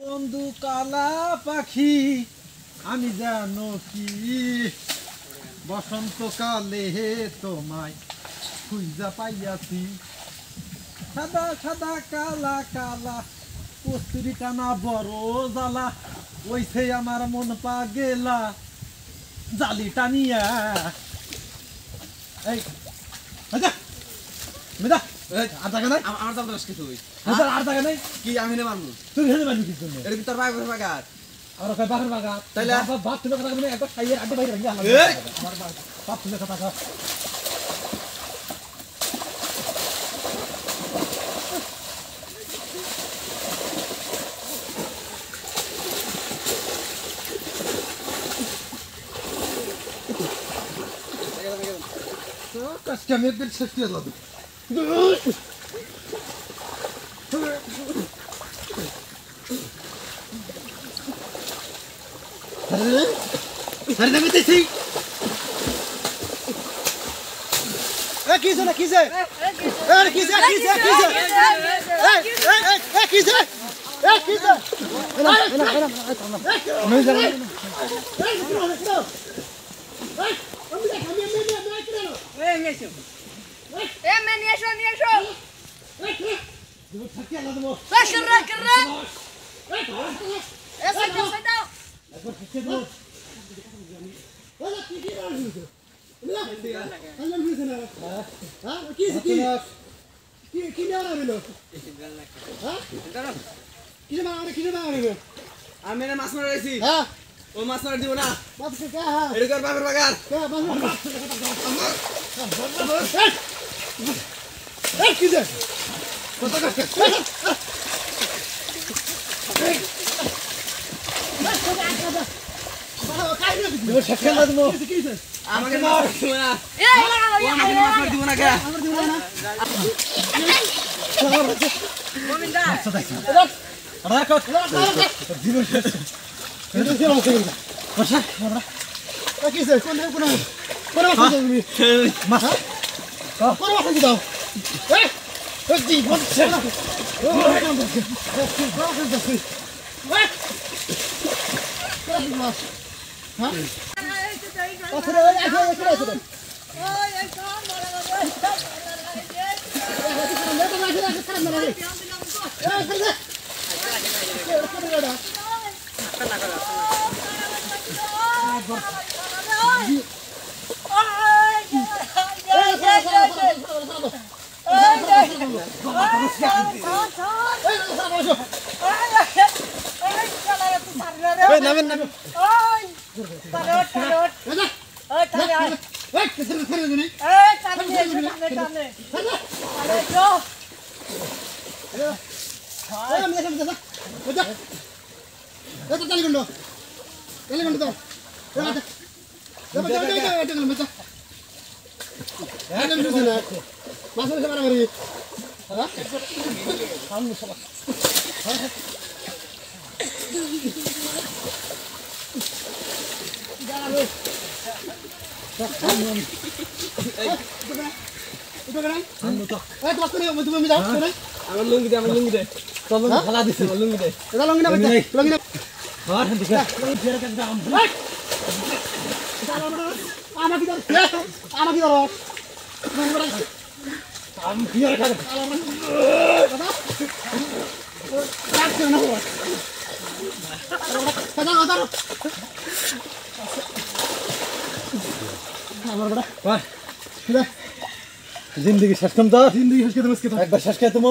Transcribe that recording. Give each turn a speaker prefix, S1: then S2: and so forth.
S1: বন্ধু কালা পাখি আমি জানো কি বসন্তকালে তোমায় খুঁজা পাইয়াছি সাদা সাদা কালা কালা কস্তুরি টানা বড় জ্বালা ওইছে আমার মন পা গেলা জালি টানিয়া এই আচ্ছা মেদা আর জায়গা নাই
S2: আমার দাম দশ কিছু
S1: আর জায়গা নাই
S2: কি আমি না মানবো
S1: তুই হেলে মানবি কি জন্য
S2: এর ভিতর বাঘ বাগাত
S1: আর কয় বাঘের বাগা
S2: তাইলে
S1: বাপ তুমি কথা বলে একবার খাইয়ের আড্ডা বাইরে রাখি আমার বাপ তুমি কথা কও Костя, мне теперь шахтер надо. Сарда битеси. Кизе, кизе. Кизе, кизе, кизе. Кизе. Кизе.
S2: আমি না মাছ মারাইছি ও মাছ মার দিব না মাছ কে এটা কর বাঘের বাগাত
S1: এই কি দে কত কাজ
S2: আমাকে মার দিব না আমাকে মাছ মার দিব না কে আমার দিব না গোবিন্দা
S1: আরে কত জীবন শেষ এটা কি আমাকে বলবা আচ্ছা আমরা কি স্যার কোন মাছ তুমি মাছ কোন মাছ দাও এই এই জীবন শেষ
S2: আমার লুঙ্গি দে চল খেলা দিছে লুঙ্গি দে
S1: এটা লঙ্গি না লঙ্গি না
S2: আর দিকে
S1: আমাকে ধরো আমি কি আর খাবে जिंदगी शेष कम था जिंदगी शेष के तुम एक बार शेष किया तुम